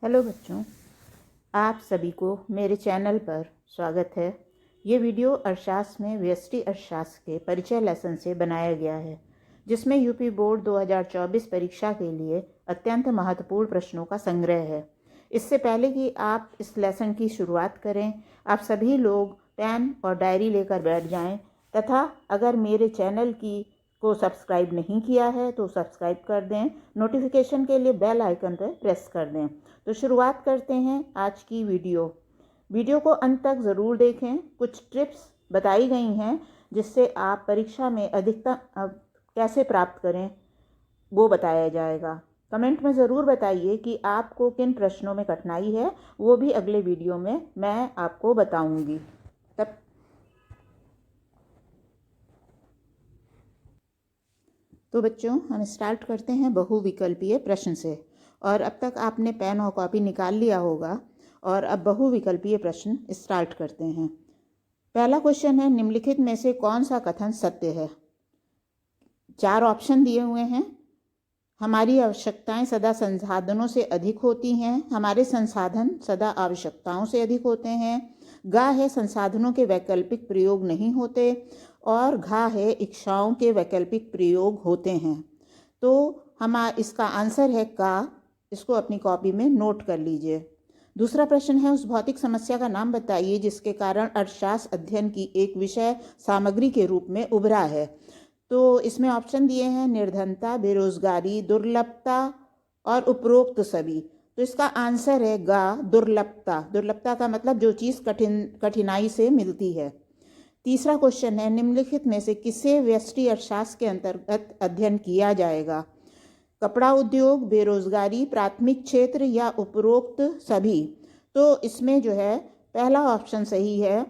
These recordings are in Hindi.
हेलो बच्चों, आप सभी को मेरे चैनल पर स्वागत है। ये वीडियो अर्थशास्त्र में व्यष्टि अर्थशास्त्र के परिचय लेसन से बनाया गया है, जिसमें यूपी बोर्ड 2024 परीक्षा के लिए अत्यंत महत्वपूर्ण प्रश्नों का संग्रह है। इससे पहले कि आप इस लेसन की शुरुआत करें, आप सभी लोग पेन और डायरी लेकर बैठ जाएं तथा अगर मेरे चैनल को सब्सक्राइब नहीं किया है तो सब्सक्राइब कर दें। नोटिफिकेशन के लिए बेल आइकन पर प्रेस कर दें। तो शुरुआत करते हैं आज की वीडियो को अंत तक ज़रूर देखें। कुछ टिप्स बताई गई हैं जिससे आप परीक्षा में अधिकतम कैसे प्राप्त करें वो बताया जाएगा। कमेंट में ज़रूर बताइए कि आपको किन प्रश्नों में कठिनाई है, वो भी अगले वीडियो में मैं आपको बताऊंगी। तब तो बच्चों, हम स्टार्ट करते हैं बहुविकल्पीय प्रश्न से। और अब तक आपने पेन और कॉपी निकाल लिया होगा और अब बहुविकल्पीय प्रश्न स्टार्ट करते हैं। पहला क्वेश्चन है, निम्नलिखित में से कौन सा कथन सत्य है? 4 ऑप्शन दिए हुए हैं। हमारी आवश्यकताएं सदा संसाधनों से अधिक होती हैं। हमारे संसाधन सदा आवश्यकताओं से अधिक होते हैं। गा है, संसाधनों के वैकल्पिक प्रयोग नहीं होते। और घा है, इच्छाओं के वैकल्पिक प्रयोग होते हैं। तो इसका आंसर है का। इसको अपनी कॉपी में नोट कर लीजिए। दूसरा प्रश्न है, उस भौतिक समस्या का नाम बताइए जिसके कारण अर्थशास्त्र अध्ययन की एक विषय सामग्री के रूप में उभरा है। तो इसमें ऑप्शन दिए हैं निर्धनता, बेरोजगारी, दुर्लभता और उपरोक्त सभी। तो इसका आंसर है गा, दुर्लभता। दुर्लभता का मतलब जो चीज़ कठिनाई से मिलती है। तीसरा क्वेश्चन है, निम्नलिखित में से किसे व्यष्टि अर्थशास्त्र के अंतर्गत अध्ययन किया जाएगा? कपड़ा उद्योग, बेरोजगारी, प्राथमिक क्षेत्र या उपरोक्त सभी। तो इसमें जो है पहला ऑप्शन सही है,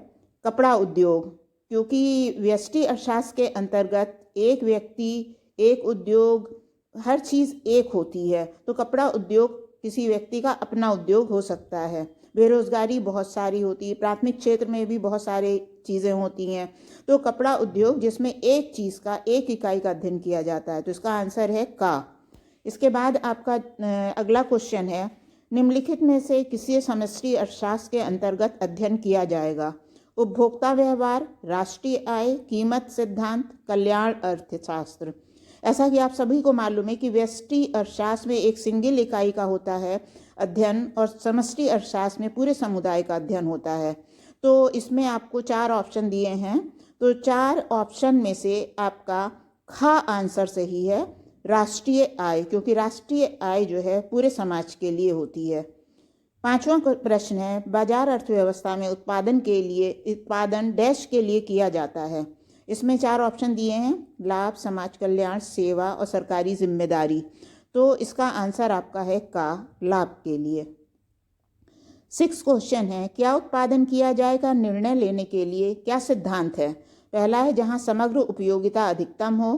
कपड़ा उद्योग, क्योंकि व्यष्टि अर्थशास्त्र के अंतर्गत एक व्यक्ति, एक उद्योग, हर चीज़ एक होती है। तो कपड़ा उद्योग किसी व्यक्ति का अपना उद्योग हो सकता है। बेरोजगारी बहुत सारी होती है, प्राथमिक क्षेत्र में भी बहुत सारी चीज़ें होती हैं। तो कपड़ा उद्योग जिसमें एक चीज़ का, एक इकाई का अध्ययन किया जाता है। तो इसका आंसर है का। इसके बाद आपका अगला क्वेश्चन है, निम्नलिखित में से किसी समष्टि अर्थशास्त्र के अंतर्गत अध्ययन किया जाएगा? उपभोक्ता व्यवहार, राष्ट्रीय आय, कीमत सिद्धांत, कल्याण अर्थशास्त्र। ऐसा कि आप सभी को मालूम है कि व्यष्टि अर्थशास्त्र में एक सिंगल इकाई का होता है अध्ययन और समष्टि अर्थशास्त्र में पूरे समुदाय का अध्ययन होता है। तो इसमें आपको 4 ऑप्शन दिए हैं। तो 4 ऑप्शन में से आपका खा आंसर सही है, राष्ट्रीय आय, क्योंकि राष्ट्रीय आय जो है पूरे समाज के लिए होती है। 5वां प्रश्न है, बाजार अर्थव्यवस्था में उत्पादन डैश के लिए किया जाता है। इसमें 4 ऑप्शन दिए हैं, लाभ, समाज कल्याण, सेवा और सरकारी जिम्मेदारी। तो इसका आंसर आपका है का, लाभ के लिए। 6 क्वेश्चन है, क्या उत्पादन किया जाएगा निर्णय लेने के लिए क्या सिद्धांत है? पहला है जहां समग्र उपयोगिता अधिकतम हो।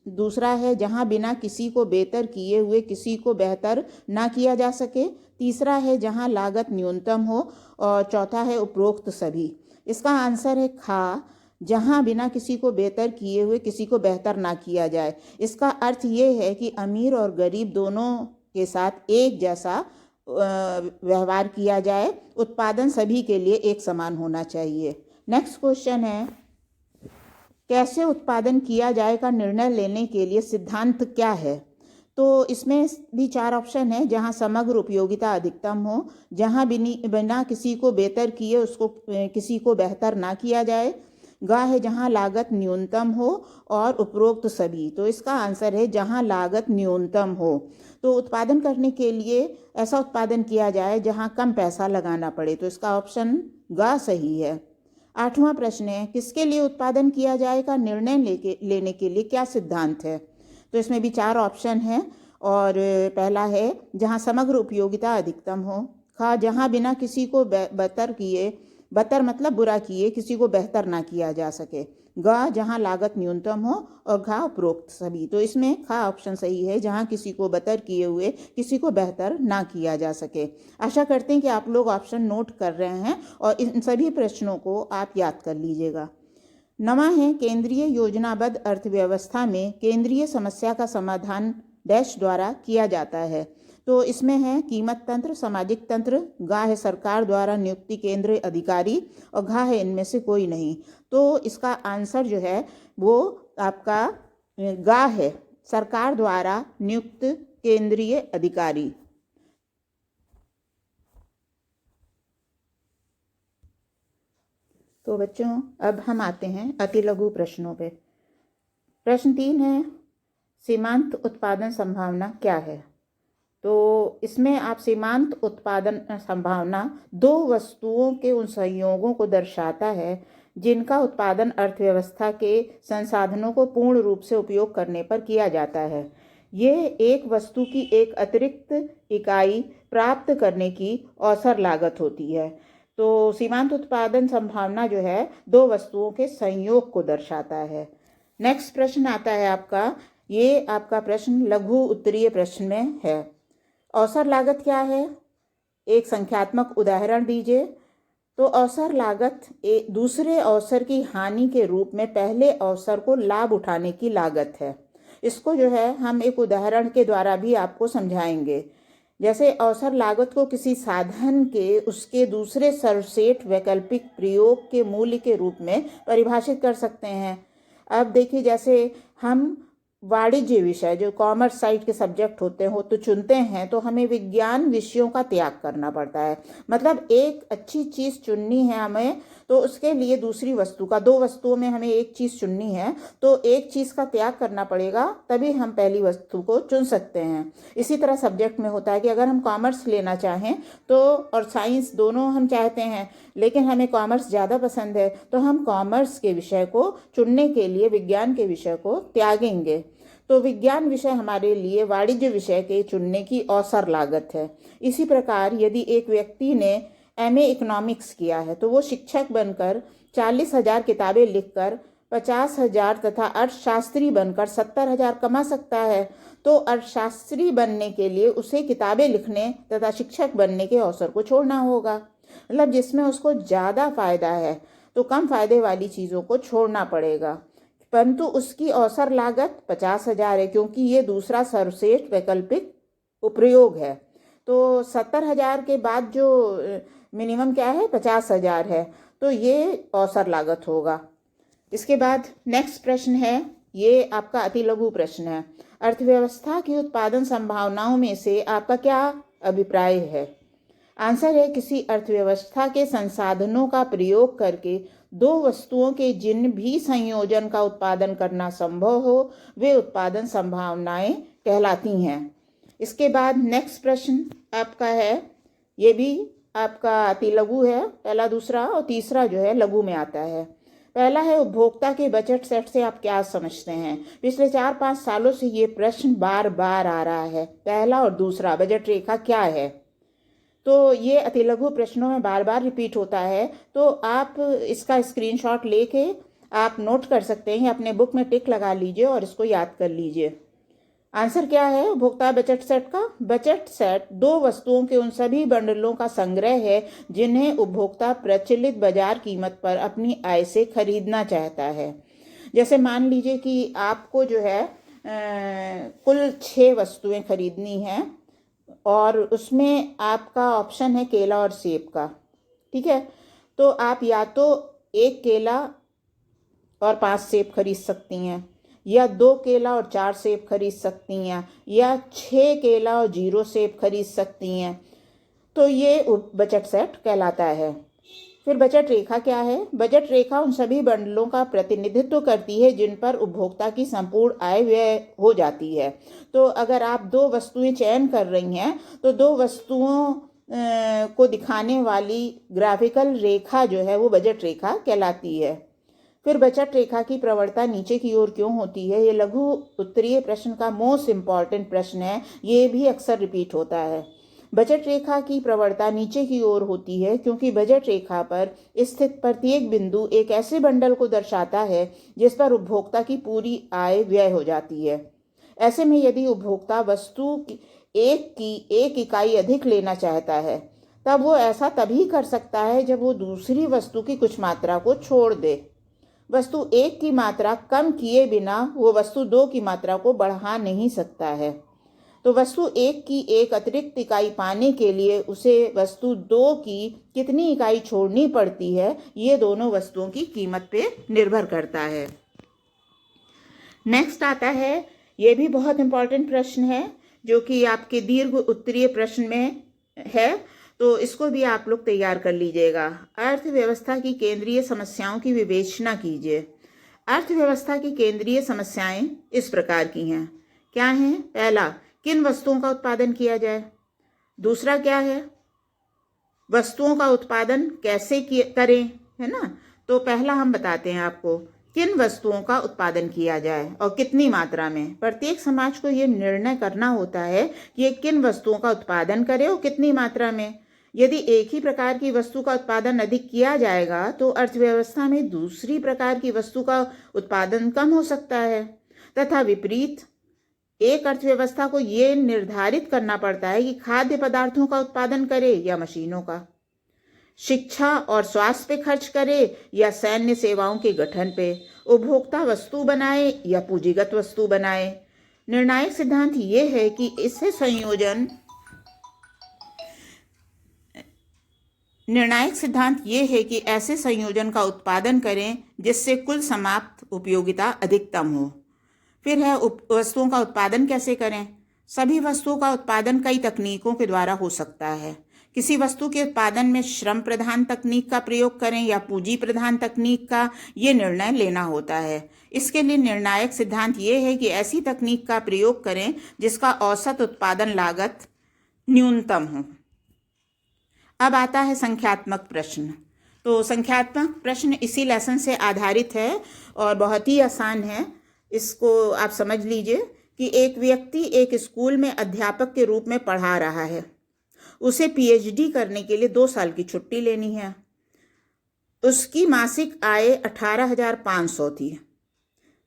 दूसरा है जहां बिना किसी को बेहतर किए हुए किसी को बेहतर ना किया जा सके। तीसरा है जहां लागत न्यूनतम हो। और चौथा है उपरोक्त सभी। इसका आंसर है खा, जहां बिना किसी को बेहतर किए हुए किसी को बेहतर ना किया जाए। इसका अर्थ ये है कि अमीर और गरीब दोनों के साथ एक जैसा व्यवहार किया जाए। उत्पादन सभी के लिए एक समान होना चाहिए। नेक्स्ट क्वेश्चन है, कैसे उत्पादन किया जाएगा निर्णय लेने के लिए सिद्धांत क्या है? तो इसमें भी 4 ऑप्शन है, जहां समग्र उपयोगिता अधिकतम हो, जहां बिना किसी को बेहतर किए उसको किसी को बेहतर ना किया जाए, गा है जहां लागत न्यूनतम हो, और उपरोक्त सभी। तो इसका आंसर है जहां लागत न्यूनतम हो। तो उत्पादन करने के लिए ऐसा उत्पादन किया जाए जहां कम पैसा लगाना पड़े। तो इसका ऑप्शन गा सही है। 8वां प्रश्न है, किसके लिए उत्पादन किया जाएगा निर्णय लेने के लिए क्या सिद्धांत है? तो इसमें भी 4 ऑप्शन हैं। और पहला है जहां समग्र उपयोगिता अधिकतम हो। खा, जहां बिना किसी को बदतर मतलब बुरा किए किसी को बेहतर ना किया जा सके। गा, जहां लागत न्यूनतम हो। और घा, उपरोक्त सभी। तो इसमें खा ऑप्शन सही है, जहां किसी को बदतर किए हुए किसी को बेहतर ना किया जा सके। आशा करते हैं कि आप लोग ऑप्शन नोट कर रहे हैं और इन सभी प्रश्नों को आप याद कर लीजिएगा। 9वां है, केंद्रीय योजनाबद्ध अर्थव्यवस्था में केंद्रीय समस्या का समाधान डैश द्वारा किया जाता है। तो इसमें है कीमत तंत्र, सामाजिक तंत्र, गा है सरकार द्वारा नियुक्ति केंद्रीय अधिकारी, और घा है इनमें से कोई नहीं। तो इसका आंसर जो है वो आपका गा है, सरकार द्वारा नियुक्त केंद्रीय अधिकारी। तो बच्चों अब हम आते हैं अति लघु प्रश्नों पे। प्रश्न 3 है, सीमांत उत्पादन संभावना क्या है? तो इसमें आप सीमांत उत्पादन संभावना दो वस्तुओं के उन संयोगों को दर्शाता है जिनका उत्पादन अर्थव्यवस्था के संसाधनों को पूर्ण रूप से उपयोग करने पर किया जाता है। ये एक वस्तु की एक अतिरिक्त इकाई प्राप्त करने की अवसर लागत होती है। तो सीमांत उत्पादन संभावना जो है दो वस्तुओं के संयोग को दर्शाता है। नेक्स्ट प्रश्न आता है आपका, ये आपका प्रश्न लघु उत्तरीय प्रश्न में है। अवसर लागत क्या है? एक संख्यात्मक उदाहरण दीजिए। तो अवसर लागत दूसरे अवसर की हानि के रूप में पहले अवसर को लाभ उठाने की लागत है। इसको जो है हम एक उदाहरण के द्वारा भी आपको समझाएंगे। जैसे अवसर लागत को किसी साधन के उसके दूसरे सर्वश्रेष्ठ वैकल्पिक प्रयोग के मूल्य के रूप में परिभाषित कर सकते हैं। अब देखिए, जैसे हम वाणिज्य विषय जो कॉमर्स साइड के सब्जेक्ट होते हो तो चुनते हैं, तो हमें विज्ञान विषयों का त्याग करना पड़ता है। मतलब एक अच्छी चीज़ चुननी है हमें, तो उसके लिए दूसरी वस्तु का, दो वस्तुओं में हमें एक चीज़ चुननी है तो एक चीज़ का त्याग करना पड़ेगा, तभी हम पहली वस्तु को चुन सकते हैं। इसी तरह सब्जेक्ट में होता है कि अगर हम कॉमर्स लेना चाहें तो, और साइंस दोनों हम चाहते हैं, लेकिन हमें कॉमर्स ज़्यादा पसंद है, तो हम कॉमर्स के विषय को चुनने के लिए विज्ञान के विषय को त्यागेंगे। तो विज्ञान विषय हमारे लिए वाणिज्य विषय के चुनने की अवसर लागत है। इसी प्रकार यदि एक व्यक्ति ने MA इकोनॉमिक्स किया है तो वो शिक्षक बनकर 40,000 किताबें लिखकर 50,000 तथा अर्थशास्त्री बनकर 70,000 कमा सकता है। तो अर्थशास्त्री बनने के लिए उसे किताबें लिखने तथा शिक्षक बनने के अवसर को छोड़ना होगा। मतलब जिसमें उसको ज़्यादा फायदा है तो कम फायदे वाली चीज़ों को छोड़ना पड़ेगा, परंतु उसकी अवसर लागत 50,000 है, क्योंकि ये दूसरा सर्वश्रेष्ठ वैकल्पिक उपयोग है। तो 70,000 के बाद जो मिनिमम क्या है 50,000 है, तो ये अवसर लागत होगा। इसके बाद नेक्स्ट प्रश्न है, ये आपका अति लघु प्रश्न है। अर्थव्यवस्था की उत्पादन संभावनाओं में से आपका क्या अभिप्राय है? आंसर है, किसी अर्थव्यवस्था के संसाधनों का प्रयोग करके दो वस्तुओं के जिन भी संयोजन का उत्पादन करना संभव हो वे उत्पादन संभावनाएं कहलाती हैं। इसके बाद नेक्स्ट प्रश्न आपका है, ये भी आपका अति लघु है, पहला, दूसरा और तीसरा जो है लघु में आता है। पहला है, उपभोक्ता के बजट सेट से आप क्या समझते हैं? पिछले 4-5 सालों से ये प्रश्न बार बार आ रहा है। पहला और दूसरा, बजट रेखा क्या है? तो ये अति लघु प्रश्नों में बार बार रिपीट होता है, तो आप इसका स्क्रीनशॉट लेके आप नोट कर सकते हैं, अपने बुक में टिक लगा लीजिए और इसको याद कर लीजिए। आंसर क्या है उपभोक्ता बजट सेट का? बजट सेट दो वस्तुओं के उन सभी बंडलों का संग्रह है जिन्हें उपभोक्ता प्रचलित बाजार कीमत पर अपनी आय से खरीदना चाहता है। जैसे मान लीजिए कि आपको जो है कुल 6 वस्तुएं खरीदनी हैं और उसमें आपका ऑप्शन है केला और सेब का, ठीक है? तो आप या तो 1 केला और 5 सेब खरीद सकती हैं, या 2 केला और 4 सेब खरीद सकती हैं, या 6 केला और 0 सेब खरीद सकती हैं। तो ये बजट सेट कहलाता है। फिर बजट रेखा क्या है? बजट रेखा उन सभी बंडलों का प्रतिनिधित्व करती है जिन पर उपभोक्ता की संपूर्ण आय व्यय हो जाती है। तो अगर आप 2 वस्तुएं चयन कर रही हैं तो 2 वस्तुओं को दिखाने वाली ग्राफिकल रेखा जो है वो बजट रेखा कहलाती है। फिर बजट रेखा की प्रवणता नीचे की ओर क्यों होती है? ये लघु उत्तरीय प्रश्न का मोस्ट इम्पॉर्टेंट प्रश्न है, ये भी अक्सर रिपीट होता है। बजट रेखा की प्रवणता नीचे की ओर होती है क्योंकि बजट रेखा पर स्थित प्रत्येक बिंदु एक ऐसे बंडल को दर्शाता है जिस पर उपभोक्ता की पूरी आय व्यय हो जाती है। ऐसे में यदि उपभोक्ता वस्तु की एक इकाई अधिक लेना चाहता है तब वो ऐसा तभी कर सकता है जब वो दूसरी वस्तु की कुछ मात्रा को छोड़ दे। वस्तु 1 की मात्रा कम किए बिना वो वस्तु 2 की मात्रा को बढ़ा नहीं सकता है। तो तो वस्तु 1 की एक अतिरिक्त इकाई पाने के लिए उसे वस्तु 2 की कितनी इकाई छोड़नी पड़ती है, ये दोनों वस्तुओं की कीमत पे निर्भर करता है। नेक्स्ट आता है, ये भी बहुत इंपॉर्टेंट प्रश्न है जो कि आपके दीर्घ उत्तरीय प्रश्न में है, तो इसको भी आप लोग तैयार कर लीजिएगा। अर्थव्यवस्था की केंद्रीय समस्याओं की विवेचना कीजिए। अर्थव्यवस्था की केंद्रीय समस्याएं इस प्रकार की हैं। क्या हैं? पहला, किन वस्तुओं का उत्पादन किया जाए। दूसरा क्या है? वस्तुओं का उत्पादन कैसे करें, है ना। तो पहला हम बताते हैं आपको, किन वस्तुओं का उत्पादन किया जाए और कितनी मात्रा में। प्रत्येक समाज को ये निर्णय करना होता है कि ये किन वस्तुओं का उत्पादन करे और कितनी मात्रा में। यदि एक ही प्रकार की वस्तु का उत्पादन अधिक किया जाएगा तो अर्थव्यवस्था में दूसरी प्रकार की वस्तु का उत्पादन कम हो सकता है, तथा विपरीत। एक अर्थव्यवस्था को ये निर्धारित करना पड़ता है कि खाद्य पदार्थों का उत्पादन करे या मशीनों का, शिक्षा और स्वास्थ्य पे खर्च करे या सैन्य सेवाओं के गठन पे, उपभोक्ता वस्तु बनाए या पूंजीगत वस्तु बनाए। निर्णायक सिद्धांत ये है कि ऐसे संयोजन का उत्पादन करें जिससे कुल समाप्त उपयोगिता अधिकतम हो। फिर है वस्तुओं का उत्पादन कैसे करें। सभी वस्तुओं का उत्पादन कई तकनीकों के द्वारा हो सकता है। किसी वस्तु के उत्पादन में श्रम प्रधान तकनीक का प्रयोग करें या पूंजी प्रधान तकनीक का, ये निर्णय लेना होता है। इसके लिए निर्णायक सिद्धांत ये है कि ऐसी तकनीक का प्रयोग करें जिसका औसत उत्पादन लागत न्यूनतम हो। अब आता है संख्यात्मक प्रश्न। तो संख्यात्मक प्रश्न इसी लेसन से आधारित है और बहुत ही आसान है। इसको आप समझ लीजिए कि एक व्यक्ति एक स्कूल में अध्यापक के रूप में पढ़ा रहा है। उसे पीएचडी करने के लिए 2 साल की छुट्टी लेनी है। उसकी मासिक आय 18,500 थी।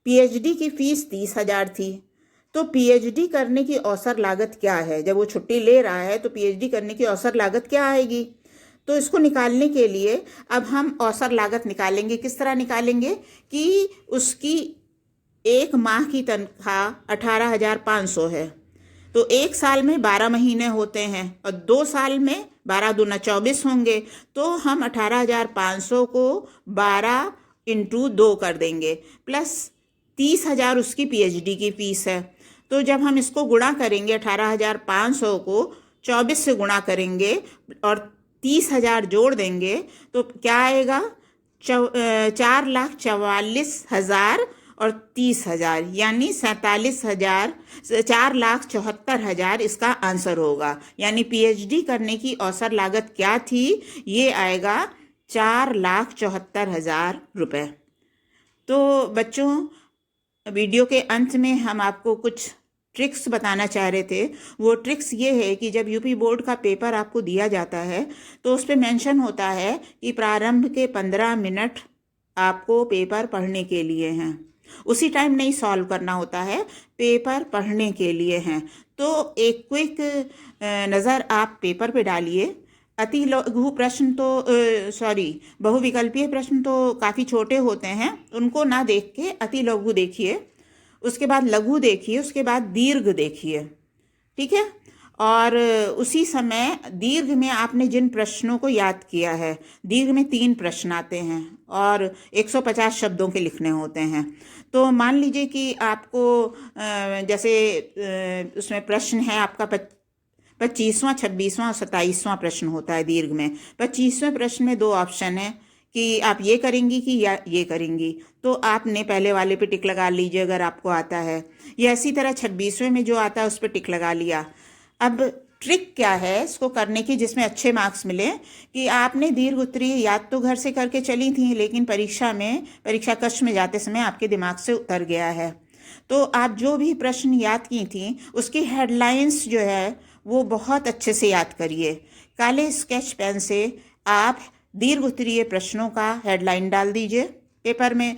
पीएचडी की फीस 30,000 थी। तो पीएचडी करने की औसत लागत क्या है? जब वो छुट्टी ले रहा है तो पीएचडी करने की औसत लागत क्या आएगी? तो इसको निकालने के लिए अब हम औसत लागत निकालेंगे। किस तरह निकालेंगे कि उसकी एक माह की तनख्वाह 18,500 है, तो एक साल में 12 महीने होते हैं और 2 साल में 12 दूना 24 होंगे। तो हम 18,500 को 12 × 2 कर देंगे, प्लस 30,000 उसकी पीएचडी की फीस है। तो जब हम इसको गुणा करेंगे, 18,500 को 24 से गुणा करेंगे और 30,000 जोड़ देंगे तो क्या आएगा? 4,44,000 और 30,000, यानी 47,000, 4,74,000 इसका आंसर होगा। यानी पीएचडी करने की औसत लागत क्या थी? ये आएगा 4,74,000 रुपये। तो बच्चों, वीडियो के अंत में हम आपको कुछ ट्रिक्स बताना चाह रहे थे। वो ट्रिक्स ये है कि जब यूपी बोर्ड का पेपर आपको दिया जाता है तो उस पर मेंशन होता है कि प्रारंभ के 15 मिनट आपको पेपर पढ़ने के लिए हैं। उसी टाइम नहीं सॉल्व करना होता है, पेपर पढ़ने के लिए हैं। तो एक क्विक नज़र आप पेपर पे डालिए। अति लघु प्रश्न तो बहुविकल्पीय प्रश्न तो काफ़ी छोटे होते हैं, उनको ना देख के अति लघु देखिए, उसके बाद लघु देखिए, उसके बाद दीर्घ देखिए, ठीक है। और उसी समय दीर्घ में आपने जिन प्रश्नों को याद किया है, दीर्घ में 3 प्रश्न आते हैं और 150 शब्दों के लिखने होते हैं। तो मान लीजिए कि आपको जैसे उसमें प्रश्न है आपका 25वां, 26वां और 27वां प्रश्न होता है दीर्घ में। 25वें प्रश्न में 2 ऑप्शन है कि आप ये करेंगी कि या ये करेंगी, तो आपने पहले वाले पे टिक लगा लीजिए अगर आपको आता है, या इसी तरह 26वें में जो आता है उस पर टिक लगा लिया। अब ट्रिक क्या है इसको करने की जिसमें अच्छे मार्क्स मिले, कि आपने दीर्घ उत्तरीय याद तो घर से करके चली थी, लेकिन परीक्षा कक्ष में जाते समय आपके दिमाग से उतर गया है। तो आप जो भी प्रश्न याद की थी उसकी हेडलाइंस जो है वो बहुत अच्छे से याद करिए। काले स्केच पेन से आप दीर्घ उत्तरीय प्रश्नों का हेडलाइन डाल दीजिए पेपर में,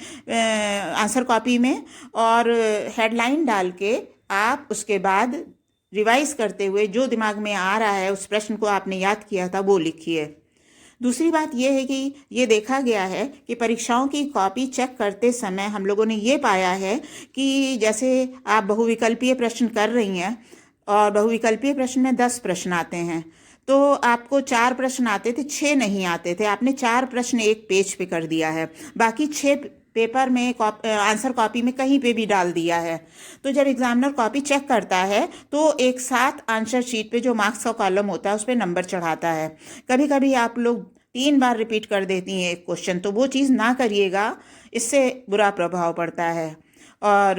आंसर कॉपी में, और हेडलाइन डाल के आप उसके बाद रिवाइज करते हुए जो दिमाग में आ रहा है उस प्रश्न को आपने याद किया था वो लिखिए। दूसरी बात यह है कि ये देखा गया है कि परीक्षाओं की कॉपी चेक करते समय हम लोगों ने ये पाया है कि जैसे आप बहुविकल्पीय प्रश्न कर रही हैं और बहुविकल्पीय प्रश्न में 10 प्रश्न आते हैं। तो आपको 4 प्रश्न आते थे, 6 नहीं आते थे। आपने 4 प्रश्न एक पेज पे कर दिया है, बाकी 6 पेपर में आंसर कॉपी में कहीं पे भी डाल दिया है। तो जब एग्जामिनर कॉपी चेक करता है तो एक साथ आंसर शीट पे जो मार्क्स का कॉलम होता है उस पर नंबर चढ़ाता है। कभी कभी आप लोग 3 बार रिपीट कर देती हैं एक क्वेश्चन, तो वो चीज़ ना करिएगा, इससे बुरा प्रभाव पड़ता है। और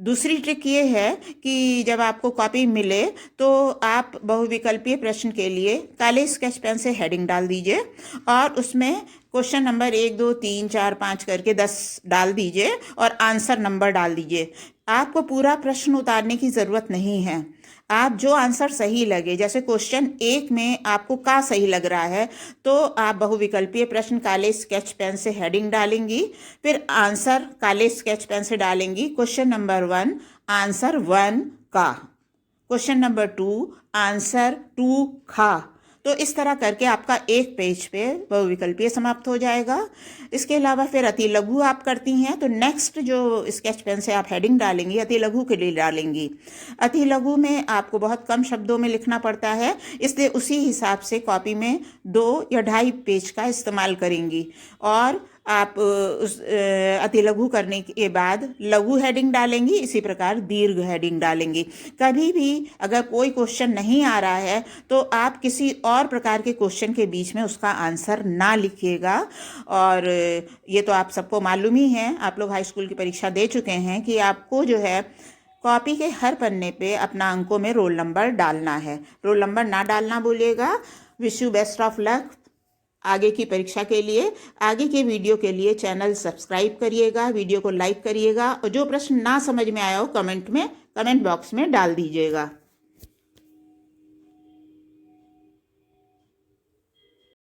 दूसरी ट्रिक ये है कि जब आपको कॉपी मिले तो आप बहुविकल्पीय प्रश्न के लिए काले स्केच पेन से हेडिंग डाल दीजिए और उसमें क्वेश्चन नंबर 1 2 3 4 5 करके 10 डाल दीजिए और आंसर नंबर डाल दीजिए। आपको पूरा प्रश्न उतारने की ज़रूरत नहीं है। आप जो आंसर सही लगे, जैसे क्वेश्चन 1 में आपको का सही लग रहा है तो आप बहुविकल्पीय प्रश्न काले स्केच पेन से हेडिंग डालेंगी, फिर आंसर काले स्केच पेन से डालेंगी। क्वेश्चन नंबर 1 आंसर 1 का, क्वेश्चन नंबर 2 आंसर 2 खा। तो इस तरह करके आपका एक पेज पे बहुविकल्पीय समाप्त हो जाएगा। इसके अलावा फिर अति लघु आप करती हैं तो नेक्स्ट जो स्केच पेन से आप हेडिंग डालेंगी अति लघु के लिए डालेंगी। अति लघु में आपको बहुत कम शब्दों में लिखना पड़ता है, इसलिए उसी हिसाब से कॉपी में 2 या 2.5 पेज का इस्तेमाल करेंगी। और आप उस अति लघु करने के बाद लघु हेडिंग डालेंगी, इसी प्रकार दीर्घ हेडिंग डालेंगी। कभी भी अगर कोई क्वेश्चन नहीं आ रहा है तो आप किसी और प्रकार के क्वेश्चन के बीच में उसका आंसर ना लिखिएगा। और ये तो आप सबको मालूम ही है, आप लोग हाई स्कूल की परीक्षा दे चुके हैं कि आपको जो है कॉपी के हर पन्ने पे अपना अंकों में रोल नंबर डालना है। रोल नंबर ना डालना भूलिएगा। Wish you best of luck आगे की परीक्षा के लिए। आगे के वीडियो के लिए चैनल सब्सक्राइब करिएगा, वीडियो को लाइक करिएगा और जो प्रश्न ना समझ में आया हो कमेंट बॉक्स में डाल दीजिएगा।